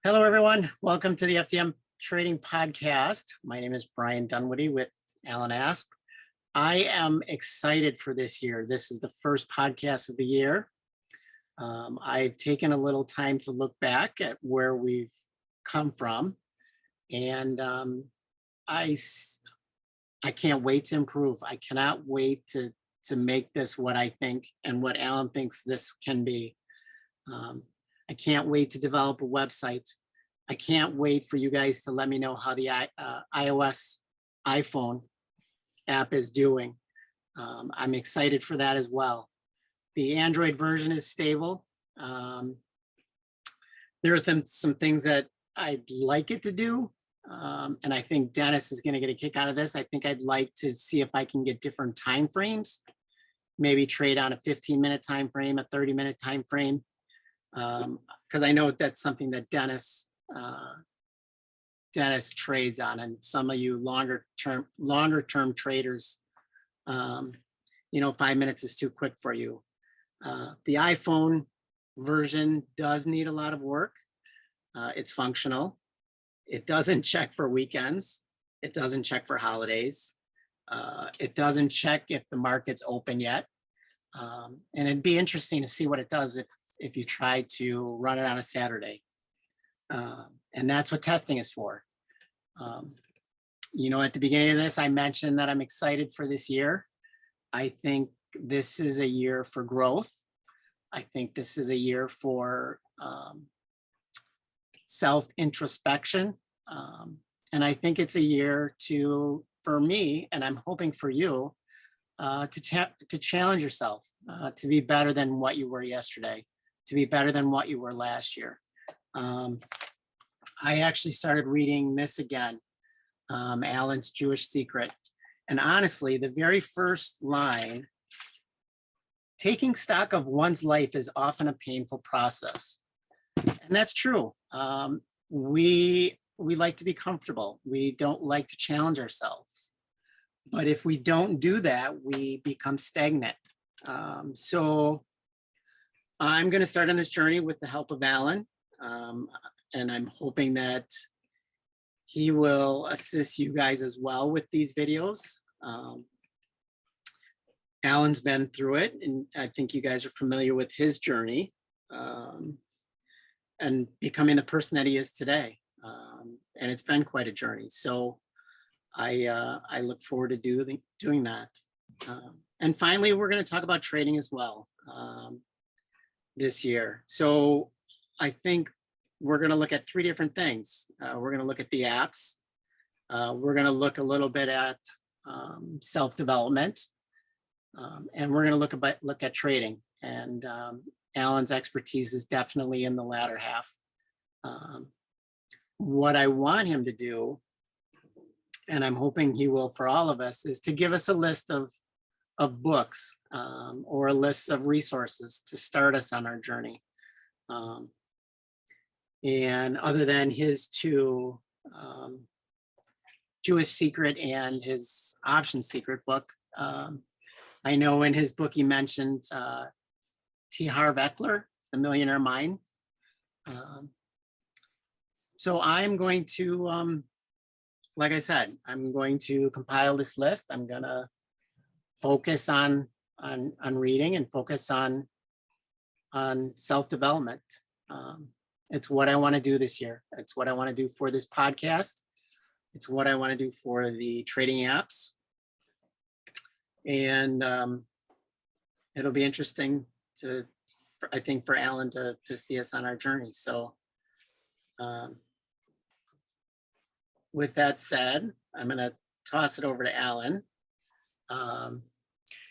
Hello, everyone. Welcome to the FTM Trading Podcast. My name is Brian Dunwoody with Alan Asp. I am excited for this year. This is the first podcast of the year. I've taken a little time to look back at where we've come from, and I can't wait to improve. I cannot wait to make this what I think and what Alan thinks this can be. I can't wait to develop a website. I can't wait for you guys to let me know how the iOS iPhone app is doing. I'm excited for that as well. The Android version is stable. There are some things that I'd like it to do. And I think Dennis is going to get a kick out of this. I think I'd like to see if I can get different time frames, maybe trade on a 15-minute time frame, a 30-minute time frame. Because I know that's something that Dennis trades on, and some of you longer term traders, 5 minutes is too quick for you. The iPhone version does need a lot of work. It's functional. It doesn't check for weekends. It doesn't check for holidays. It doesn't check if the market's open yet. And it'd be interesting to see what it does if you try to run it on a Saturday. And that's what testing is for. At the beginning of this, I mentioned that I'm excited for this year. I think this is a year for growth. I think this is a year for self-introspection. And I think it's a year for me, and I'm hoping for you, to challenge yourself, to be better than what you were yesterday, to be better than what you were last year. I actually started reading this again, Alan's Jewish Secret. And honestly, the very first line, taking stock of one's life is often a painful process. And that's true. We like to be comfortable. We don't like to challenge ourselves. But if we don't do that, we become stagnant. So I'm going to start on this journey with the help of Alan, and I'm hoping that he will assist you guys as well with these videos. Alan's been through it, and I think you guys are familiar with his journey and becoming the person that he is today. And it's been quite a journey. So I look forward to doing that. And finally, we're going to talk about trading as well. This year. So I think we're going to look at 3 different things. We're going to look at the apps. We're going to look a little bit at self-development. And we're going to look at trading. And Alan's expertise is definitely in the latter half. What I want him to do, and I'm hoping he will for all of us, is to give us a list of books or a list of resources to start us on our journey. And other than his 2 Jewish Secret and his Option Secret book, I know in his book he mentioned T. Harv Eker, The Millionaire Mind. So I'm going to, like I said, I'm going to compile this list. I'm going to focus on reading and focus on self-development. It's what I want to do this year. It's what I want to do for this podcast. It's what I want to do for the trading apps. And it'll be interesting I think, for Alan to see us on our journey. So with that said, I'm going to toss it over to Alan.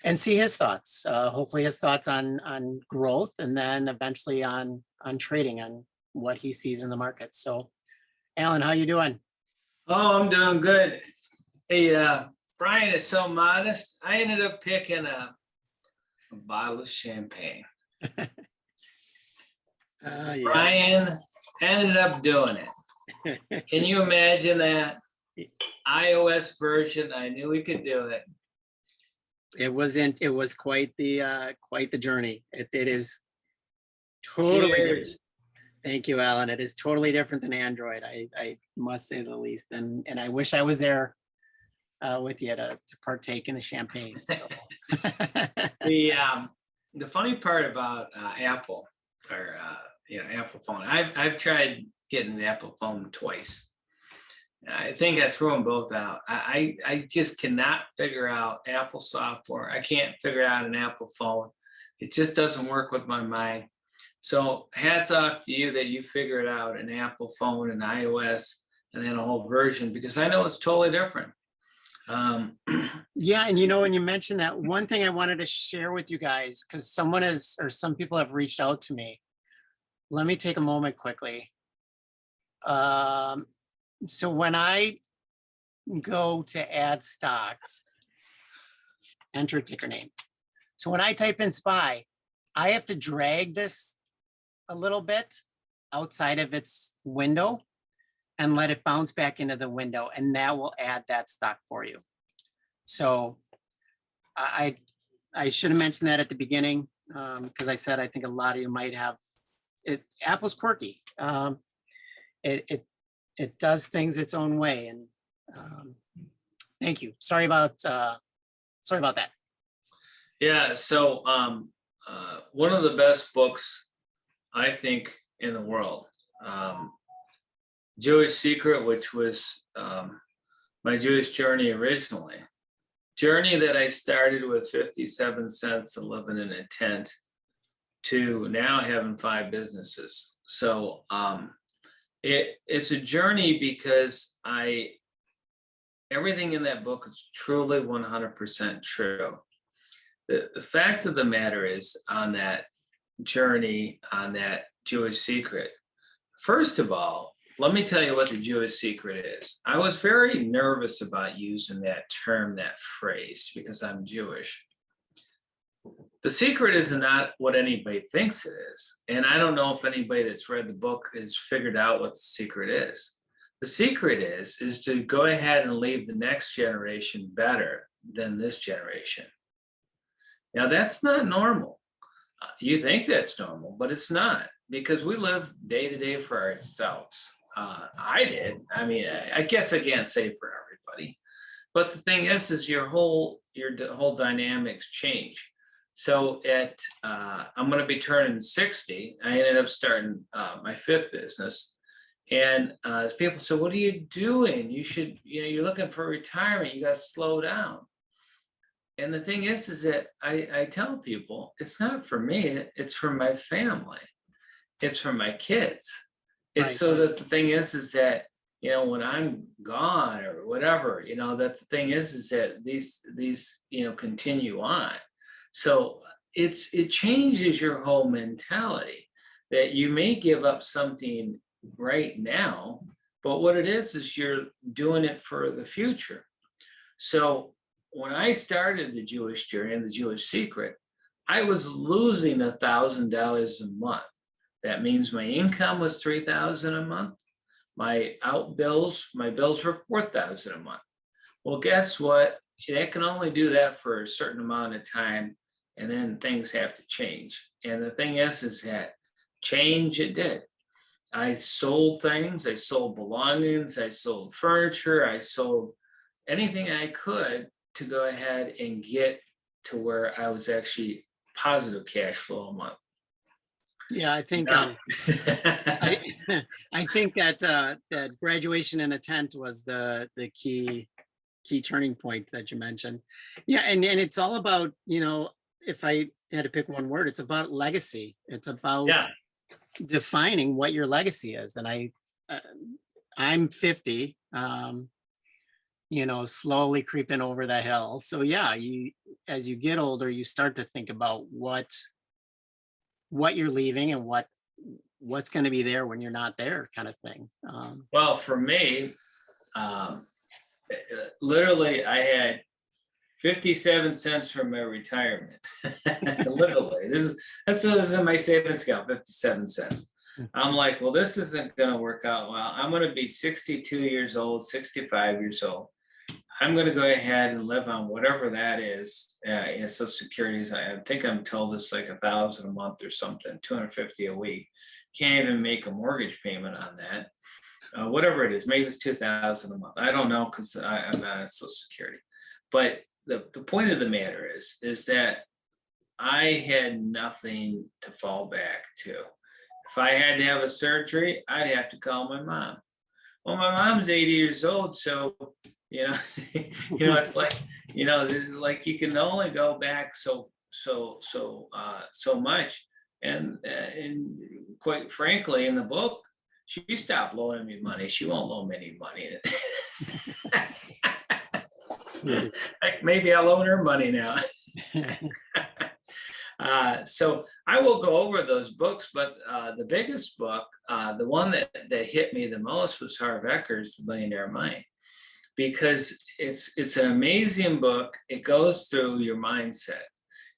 And see his thoughts, hopefully his thoughts on growth, and then eventually on trading, on what he sees in the market. So Alan, how you doing? Oh, I'm doing good. Hey, Brian is so modest. I ended up picking a bottle of champagne. Yeah. Brian ended up doing it. Can you imagine that? iOS version, I knew we could do it. It was quite the journey. It is totally. Cheers. Thank you, Alan. It is totally different than Android. I must say the least. And I wish I was there with you to partake in the champagne. So. The funny part about Apple or Apple phone, I've tried getting an Apple phone twice. I think I threw them both out. I just cannot figure out Apple software. I can't figure out an Apple phone. It just doesn't work with my mind. So hats off to you that you figured out an Apple phone and iOS and then a whole version, because I know it's totally different. Yeah, and when you mentioned that, one thing I wanted to share with you guys, because some people have reached out to me. Let me take a moment quickly. So when I go to add stocks, enter ticker name. So when I type in SPY, I have to drag this a little bit outside of its window and let it bounce back into the window, and that will add that stock for you. So I should have mentioned that at the beginning, because I said I think a lot of you might have it. Apple's quirky. It does things its own way, and thank you. Sorry about that. Yeah. So one of the best books I think in the world, Jewish Secret, which was my Jewish journey originally. Journey that I started with 57 cents and living in a tent to now having 5 businesses. So it's a journey because everything in that book is truly 100% true. The fact of the matter is, on that journey, on that Jewish secret, first of all, let me tell you what the Jewish secret is. I was very nervous about using that term, that phrase, because I'm Jewish. The secret is not what anybody thinks it is. And I don't know if anybody that's read the book has figured out what the secret is. The secret is to go ahead and leave the next generation better than this generation. Now, that's not normal. You think that's normal, but it's not, because we live day to day for ourselves. I did. I mean, I guess I can't say for everybody, but the thing is your whole dynamics change. So I'm going to be turning 60. I ended up starting my 5th business, and people said, "What are you doing? You should, you're looking for retirement. You got to slow down." And the thing is that I tell people, it's not for me. It's for my family. It's for my kids. It's Right. So that the thing is that, when I'm gone or whatever, that the thing is that these continue on. So it changes your whole mentality, that you may give up something right now, but what it is you're doing it for the future. So when I started the Jewish journey and the Jewish secret, I was losing $1,000 a month. That means my income was $3,000 a month. My bills were $4,000 a month. Well, guess what? That can only do that for a certain amount of time, and then things have to change. And the thing is that change it did. I sold things, I sold belongings, I sold furniture, I sold anything I could to go ahead and get to where I was actually positive cash flow a month. Yeah, I think I think that graduation in a tent was the key turning point that you mentioned. Yeah, and it's all about, if I had to pick one word, it's about legacy. It's about defining what your legacy is. And I'm 50, slowly creeping over the hill. So yeah, as you get older, you start to think about what you're leaving and what's going to be there when you're not there, kind of thing. Well, for me, literally, I had 57 cents from my retirement. Literally, this is in my savings account, 57 cents. I'm like, well, this isn't going to work out well. I'm going to be 62 years old, 65 years old. I'm going to go ahead and live on whatever that is. Social Security, I think I'm told it's like $1,000 a month or something, $250 a week. can't even make a mortgage payment on that. Whatever it is, maybe it's $2,000 a month. I don't know because I'm not on Social Security. But the point of the matter is that I had nothing to fall back to. If I had to have a surgery, I'd have to call my mom. Well, my mom's 80 years old, so it's like, this is like you can only go back so much. And quite frankly, in the book, she stopped loaning me money. She won't loan me any money. Maybe I'll loan her money now. So I will go over those books, but the biggest book, the one that hit me the most was Harv Eker's The Millionaire Mind, because it's an amazing book. It goes through your mindset.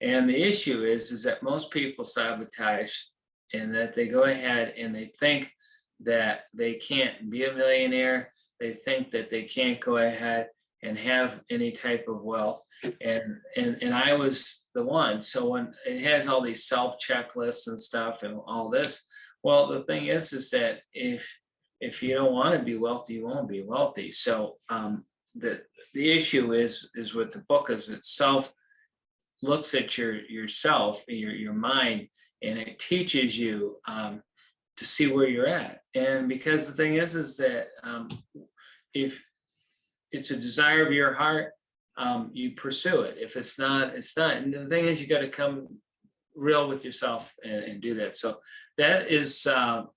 And the issue is that most people sabotage in that they go ahead and they think that they can't be a millionaire. They think that they can't go ahead and have any type of wealth. And I was the one. So when it has all these self checklists and stuff and all this, well, the thing is that if you don't want to be wealthy, you won't be wealthy. So the issue is with the book is itself looks at yourself, your mind, and it teaches you to see where you're at. And because the thing is that if it's a desire of your heart, you pursue it. If it's not, it's not. And the thing is, you got to come real with yourself and do that. So that is the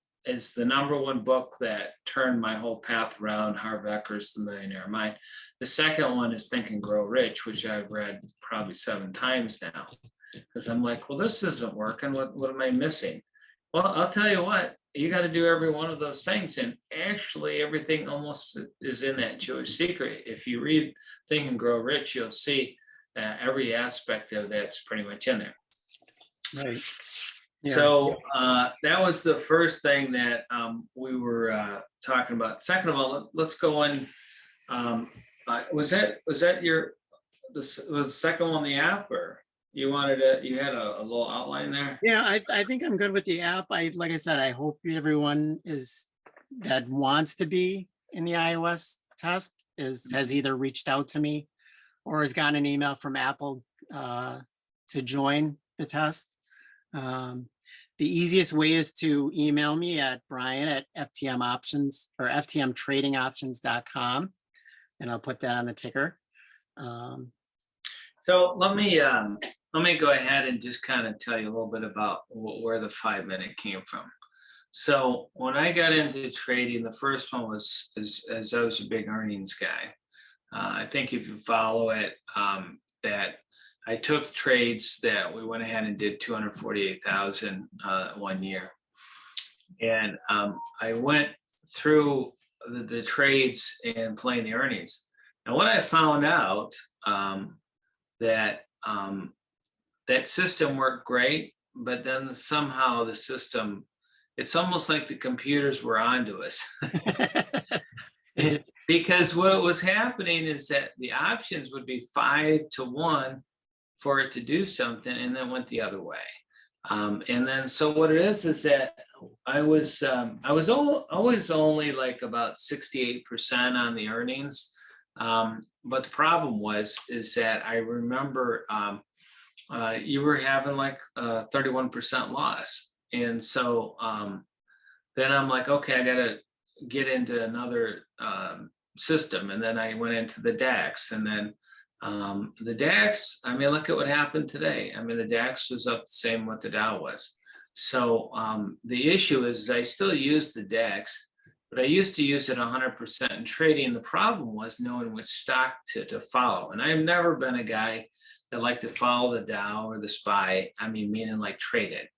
number one book that turned my whole path around. Harv Eker's The Millionaire Mind. The second one is Think and Grow Rich, which I've read probably 7 times now, because I'm like, well, this isn't working. What am I missing? Well, I'll tell you what, you got to do every one of those things. And actually everything almost is in that Jewish secret. If you read Think and Grow Rich, you'll see every aspect of that's pretty much in there. Right. Yeah. So that was the first thing that we were talking about. Second of all, let's go in. Was that was the second one the app, or you had a little outline there? Yeah, I think I'm good with the app. Like I said, I hope everyone that wants to be in the iOS test has either reached out to me or has gotten an email from Apple to join the test. The easiest way is to email me at Brian@FTM Options or FTMTradingOptions.com, and I'll put that on the ticker. So let me go ahead and just kind of tell you a little bit about where the 5-minute came from. So when I got into trading, the first one was as I was a big earnings guy. I think if you follow it, that I took trades that we went ahead and did 248,000 one year, and I went through the trades and playing the earnings. And what I found out that system worked great, but then somehow the system, it's almost like the computers were onto us. Because what was happening is that the options would be 5-to-1 for it to do something, and then went the other way. And then so what it is that I was always only like about 68% on the earnings. But the problem is that I remember you were having like a 31% loss. And so then I'm like, okay, I got to get into another system. And then I went into the DAX, and then the DAX, I mean, look at what happened today. I mean, the DAX was up the same what the Dow was. So the issue is I still use the DAX, but I used to use it 100% in trading. The problem was knowing which stock to follow. And I've never been a guy that liked to follow the Dow or the SPY. I mean, meaning like trade it,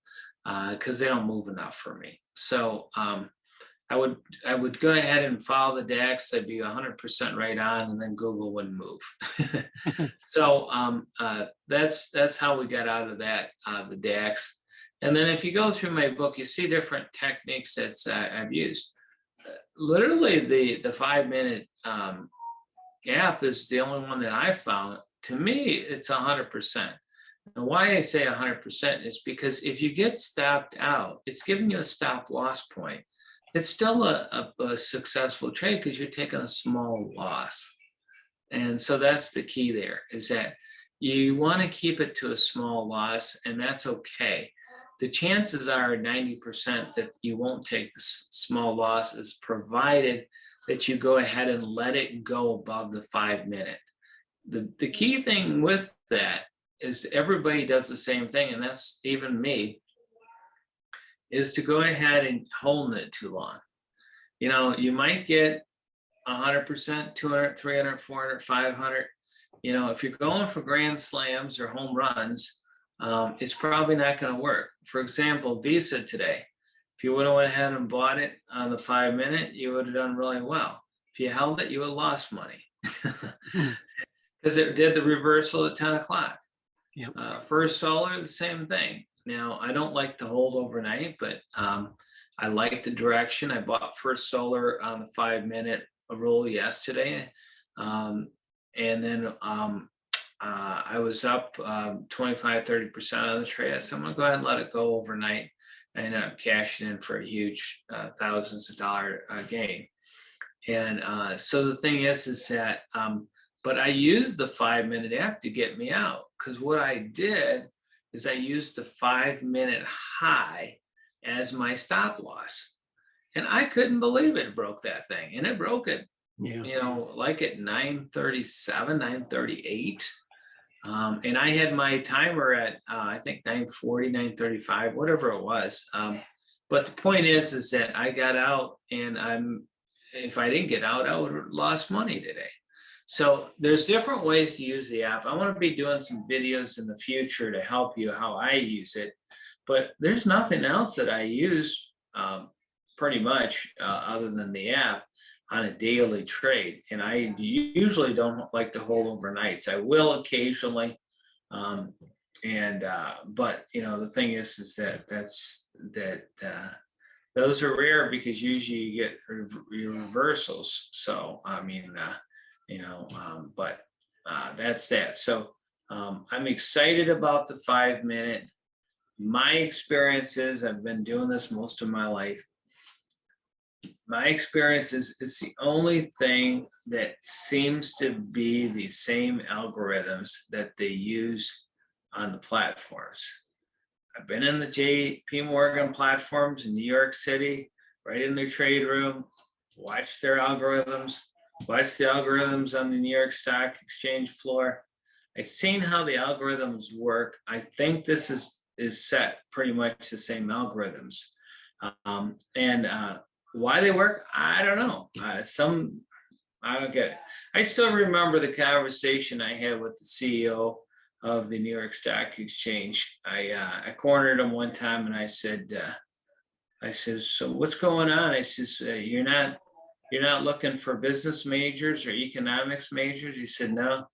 because they don't move enough for me. So I would go ahead and follow the DAX. I'd be 100% right on, and then Google wouldn't move. So that's how we got out of that, the DAX. And then if you go through my book, you see different techniques that I've used. Literally, the 5-minute app is the only one that I found. To me, it's 100%. And why I say 100% is because if you get stopped out, it's giving you a stop loss point. It's still a successful trade because you're taking a small loss. And so that's the key there, is that you want to keep it to a small loss, and that's okay. The chances are 90% that you won't take the small losses, provided that you go ahead and let it go above the 5 minute. The key thing with that is everybody does the same thing, and that's even me, is to go ahead and hold it too long. You know, you might get 100%, 200, 300, 400, 500. You know, if you're going for grand slams or home runs, it's probably not going to work. For example, Visa today, if you would have went ahead and bought it on the 5 minute, you would have done really well. If you held it, you would have lost money because it did the reversal at 10 o'clock. Yep. First Solar, the same thing. Now, I don't like to hold overnight, but I like the direction. I bought First Solar on the 5 minute roll yesterday. And then I was up 25, 30% on the trade. So I'm gonna go ahead and let it go overnight. I ended up cashing in for a huge thousands of dollar gain. And so the thing is that, but I used the 5 minute app to get me out, because what I did is I used the 5 minute high as my stop loss. And I couldn't believe it broke that thing. And it broke it, Yeah. you know, like at 9:37, 9:38. And I had my timer at, I think 9:40, 9:35, whatever it was. But the point is that I got out, and if I didn't get out, I would have lost money today. So there's different ways to use the app. I want to be doing some videos in the future to help you how I use it. But there's nothing else that I use pretty much other than the app on a daily trade. And I usually don't like to hold overnights. I will occasionally. But you know, the thing is that those are rare, because usually you get your reversals. So, I mean, that's that. So I'm excited about the 5 minute. My experience is, I've been doing this most of my life. My experience is it's the only thing that seems to be the same algorithms that they use on the platforms. I've been in the JP Morgan platforms in New York City, right in their trade room, watched their algorithms, watched the algorithms on the New York Stock Exchange floor. I've seen how the algorithms work. I think this is set pretty much the same algorithms. Why they work, I don't know. I don't get it. I still remember the conversation I had with the CEO of the New York Stock Exchange. I cornered him one time, and I said, so what's going on? I says, you're not looking for business majors or economics majors? He said, no,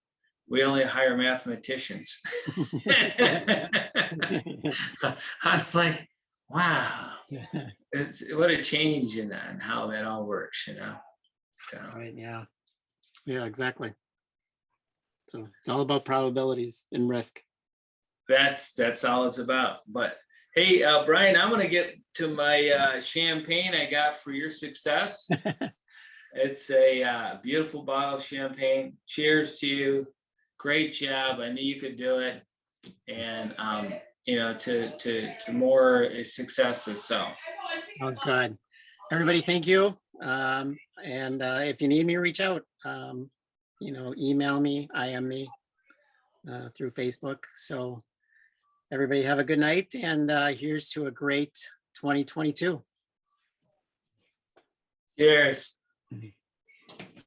we only hire mathematicians. I was like, wow, what a change in how that all works, you know? So. Right. Yeah. Yeah, exactly. So it's all about probabilities and risk. That's all it's about. But hey, Brian, I'm going to get to my champagne I got for your success. It's a beautiful bottle of champagne. Cheers to you. Great job. I knew you could do it. And, to more successes. So. Sounds good. Everybody, thank you. If you need me, reach out. Email me, IM me through Facebook. So everybody have a good night, and here's to a great 2022. Cheers.